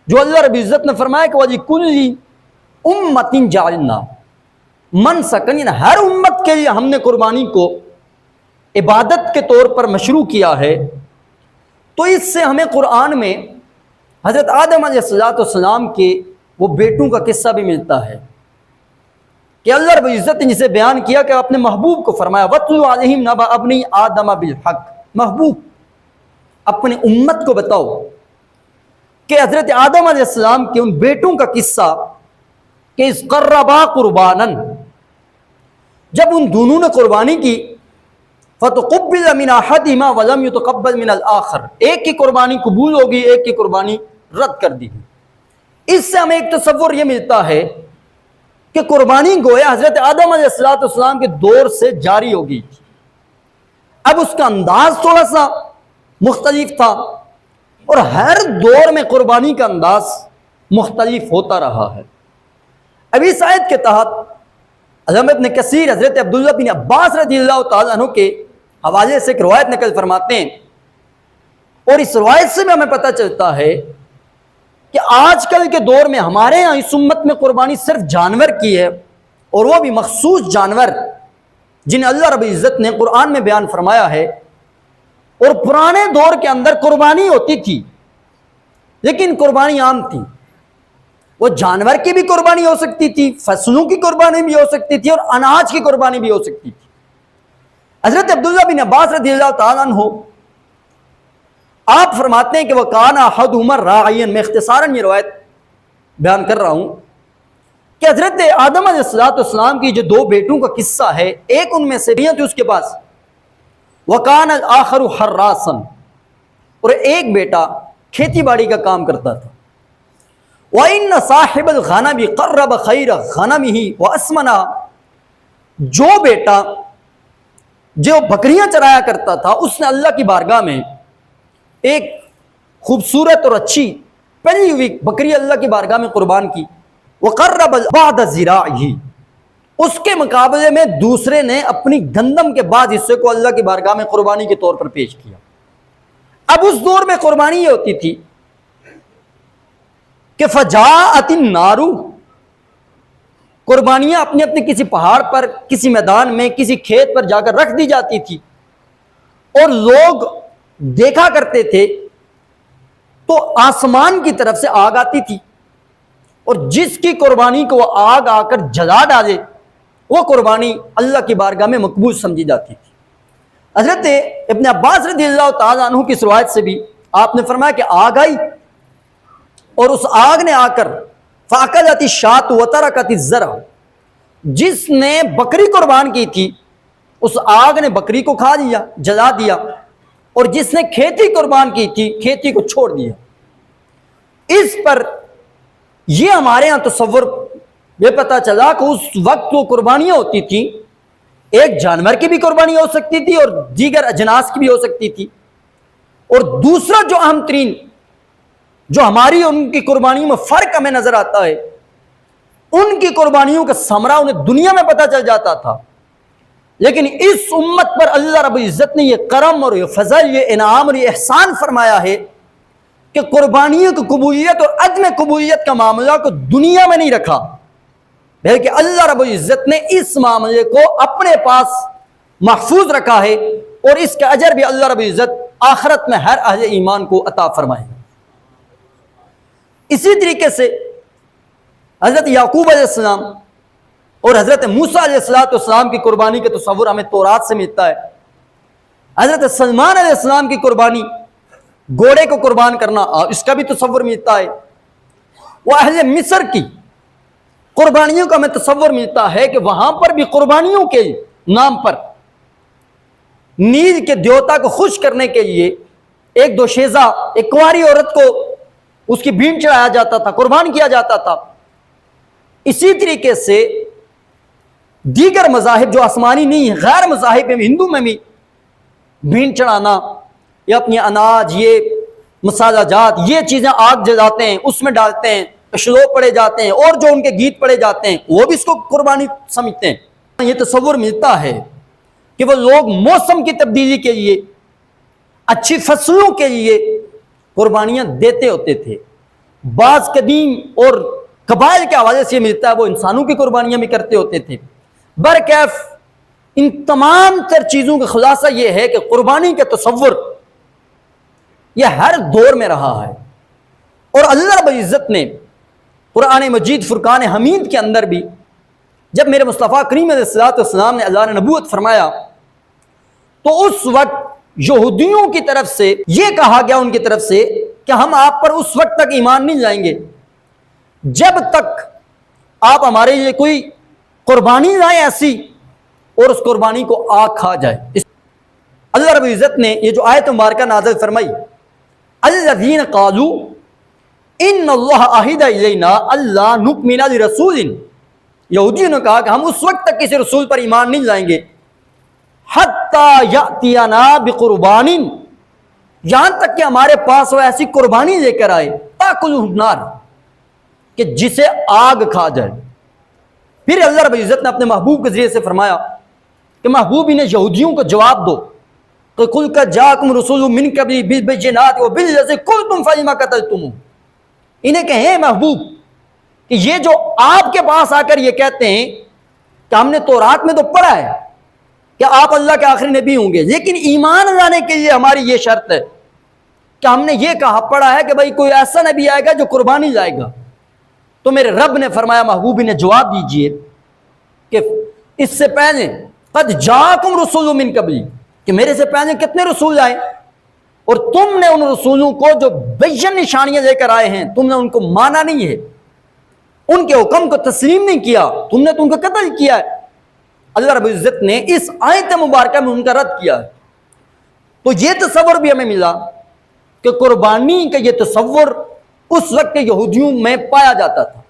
جو اللہ رب العزت نے فرمایا کہ وَلِكُلِّ أُمَّةٍ جَعَلْنَا مَنْسَكًا، یعنی ہر امت کے لیے ہم نے قربانی کو عبادت کے طور پر مشروع کیا ہے۔ تو اس سے ہمیں قرآن میں حضرت آدم علیہ السلام کے وہ بیٹوں کا قصہ بھی ملتا ہے کہ اللہ رب العزت نے جسے بیان کیا کہ اپنے محبوب کو فرمایا وَاتْلُ عَلَيْهِمْ نَبَأَ ابْنَيْ آدَمَ بِالْحَقِّ، محبوب اپنے امت کو بتاؤ کہ حضرت آدم علیہ السلام کے ان بیٹوں کا قصہ کہ اِذْ قَرَّبَا قُرْبَانًا، جب ان دونوں نے قربانی کی فَتُقُبِّلَ مِنْ أَحَدِهِمَا وَلَمْ يُتَقَبَّلْ مِنَ الْآخَرِ، ایک کی قربانی قبول ہوگی، ایک کی قربانی رد کر دی۔ اس سے ہمیں ایک تصور یہ ملتا ہے کہ قربانی گویا حضرت آدم علیہ السلام کے دور سے جاری ہوگی، اب اس کا انداز تھوڑا سا مختلف تھا، اور ہر دور میں قربانی کا انداز مختلف ہوتا رہا ہے۔ اب اس آیت کے تحت علامہ ابن کثیر حضرت عبداللہ بن عباس رضی اللہ تعالیٰ عنہ کے حوالے سے ایک روایت نقل فرماتے ہیں، اور اس روایت سے بھی ہمیں پتہ چلتا ہے کہ آج کل کے دور میں ہمارے ہاں اس امت میں قربانی صرف جانور کی ہے، اور وہ بھی مخصوص جانور جنہیں اللہ رب العزت نے قرآن میں بیان فرمایا ہے۔ اور پرانے دور کے اندر قربانی ہوتی تھی، لیکن قربانی عام تھی، وہ جانور کی بھی قربانی ہو سکتی تھی، فصلوں کی قربانی بھی ہو سکتی تھی، اور اناج کی قربانی بھی ہو سکتی تھی۔ حضرت عبداللہ بن عباس رضی اللہ تعالیٰ عنہ آپ فرماتے ہیں کہ وَكَانَ أَحَدُهُمَا رَاعِيًا، میں اختصاراً یہ روایت بیان کر رہا ہوں کہ حضرت آدم علیہ السلام کی جو دو بیٹوں کا قصہ ہے، ایک ان میں سے بھی تھی اس کے پاس وَكَانَ الْآخَرُ حَرَّاسًا، اور ایک بیٹا کھیتی باڑی کا کام کرتا تھا۔ وَإِنَّ صَاحِبَ الْغَنَمِ قَرَّبَ خَيْرَ غَنَمِهِ وَأَسْمَنَهَا، جو بیٹا جو بکریاں چرایا کرتا تھا اس نے اللہ کی بارگاہ میں ایک خوبصورت اور اچھی پلی ہوئی بکری اللہ کی بارگاہ میں قربان کی۔ وَقَرَّبَ بَعْدَ زِرَاعِهِ، اس کے مقابلے میں دوسرے نے اپنی گندم کے بعد حصے کو اللہ کی بارگاہ میں قربانی کے طور پر پیش کیا۔ اب اس دور میں قربانی یہ ہوتی تھی کہ فَجَاءَتِ النَّارُ، قربانیاں اپنے اپنے کسی پہاڑ پر، کسی میدان میں، کسی کھیت پر جا کر رکھ دی جاتی تھی، اور لوگ دیکھا کرتے تھے تو آسمان کی طرف سے آگ آتی تھی، اور جس کی قربانی کو وہ آگ آ کر جلا ڈالے وہ قربانی اللہ کی بارگاہ میں مقبول سمجھی جاتی تھی۔ حضرت ابن عباس رضی اللہ تعالیٰ عنہ کی اس روایت سے بھی آپ نے فرمایا کہ آگ آئی، اور اس آگ نے آ کر فَأَكَلَتِ الشَّاةُ وَتَرَكَتِ الزَّرْعَ، جس نے بکری قربان کی تھی اس آگ نے بکری کو کھا لیا، جلا دیا، اور جس نے کھیتی قربان کی تھی کھیتی کو چھوڑ دیا۔ اس پر یہ ہمارے ہاں تصور یہ پتہ چلا کہ اس وقت وہ قربانیاں ہوتی تھیں، ایک جانور کی بھی قربانی ہو سکتی تھی اور دیگر اجناس کی بھی ہو سکتی تھی، اور دوسرا جو اہم ترین جو ہماری ان کی قربانیوں میں فرق ہمیں نظر آتا ہے، ان کی قربانیوں کا ثمرہ انہیں دنیا میں پتہ چل جاتا تھا، لیکن اس امت پر اللہ رب العزت نے یہ کرم اور یہ فضل، یہ انعام اور یہ احسان فرمایا ہے کہ قربانیوں کی قبولیت اور عدم قبولیت کا معاملہ کو دنیا میں نہیں رکھا، بلکہ اللہ رب العزت نے اس معاملے کو اپنے پاس محفوظ رکھا ہے، اور اس کا اجر بھی اللہ رب العزت آخرت میں ہر اہل ایمان کو عطا فرمائے گا۔ اسی طریقے سے حضرت یعقوب علیہ السلام اور حضرت موسیٰ علیہ السلام کی قربانی کا تصور ہمیں تورات سے ملتا ہے۔ حضرت سلمان علیہ السلام کی قربانی، گھوڑے کو قربان کرنا، اس کا بھی تصور ملتا ہے۔ وہ اہل مصر کی قربانیوں کا ہمیں تصور ملتا ہے کہ وہاں پر بھی قربانیوں کے نام پر نیل کے دیوتا کو خوش کرنے کے لیے ایک دوشیزہ، ایک کنواری عورت کو اس کی بھینٹ چڑھایا جاتا تھا، قربان کیا جاتا تھا۔ اسی طریقے سے دیگر مذاہب جو آسمانی نہیں ہیں، غیر مذاہب میں، ہندو میں بھی بھینٹ چڑھانا یا اپنی اناج، یہ مسالہ جات، یہ چیزیں آگ جلاتے ہیں، اس میں ڈالتے ہیں، شلو پڑے جاتے ہیں، اور جو ان کے گیت پڑے جاتے ہیں وہ بھی اس کو قربانی سمجھتے ہیں۔ یہ تصور ملتا ہے کہ وہ لوگ موسم کی تبدیلی کے لیے، اچھی فصلوں کے لیے قربانیاں دیتے ہوتے تھے۔ بعض قدیم اور قبائل کے حوالے سے ملتا ہے وہ انسانوں کی قربانیاں بھی کرتے ہوتے تھے۔ برکیف ان تمام تر چیزوں کا خلاصہ یہ ہے کہ قربانی کا تصور یہ ہر دور میں رہا ہے، اور اللہ رب العزت نے قرآن مجید فرقان حمید کے اندر بھی جب میرے مصطفیٰ کریم علیہ الصلوۃ والسلام نے اللہ نے نبوت فرمایا تو اس وقت یہودیوں کی طرف سے یہ کہا گیا ان کی طرف سے کہ ہم آپ پر اس وقت تک ایمان نہیں لائیں گے جب تک آپ ہمارے لیے کوئی قربانی لائیں ایسی اور اس قربانی کو آگ کھا جائے۔ اللہ رب العزت نے یہ جو آیت مبارکہ نازل فرمائی، الذین قالوا ان اللہ عہد الینا اللہ نؤمن لرسول، یہودیوں نے کہا کہ ہم اس وقت تک کسی رسول پر ایمان نہیں لائیں گے حتی یأتینا بقربان، یہاں تک کہ ہمارے پاس وہ ایسی قربانی لے کر آئے تاکلہ النار، کہ جسے آگ کھا جائے۔ پھر اللہ رب العزت نے اپنے محبوب کے ذریعے سے فرمایا کہ محبوب انہیں یہودیوں کو جواب دو کہ قل قد جاءکم رسول من قبلی بالبینات وبالذی قلتم فلم قتلتموہ، انہیں کہیں محبوب کہ یہ جو آپ کے پاس آ کر یہ کہتے ہیں کہ ہم نے تورات میں تو پڑھا ہے کہ آپ اللہ کے آخری نبی ہوں گے، لیکن ایمان لانے کے لیے ہماری یہ شرط ہے کہ ہم نے یہ کہا پڑھا ہے کہ بھائی کوئی ایسا نبی آئے گا جو قربانی لائے گا۔ تو میرے رب نے فرمایا محبوب نے جواب دیجئے کہ اس سے پہلے قد جاءکم رسول من قبلی، کہ میرے سے پہلے کتنے رسول آئے اور تم نے ان رسولوں کو جو بین نشانیاں لے کر آئے ہیں تم نے ان کو مانا نہیں ہے، ان کے حکم کو تسلیم نہیں کیا، تم نے تو ان کو قتل کیا ہے۔ اللہ رب العزت نے اس آیت مبارکہ میں ان کا رد کیا ہے۔ تو یہ تصور بھی ہمیں ملا کہ قربانی کا یہ تصور اس وقت کے یہودیوں میں پایا جاتا تھا،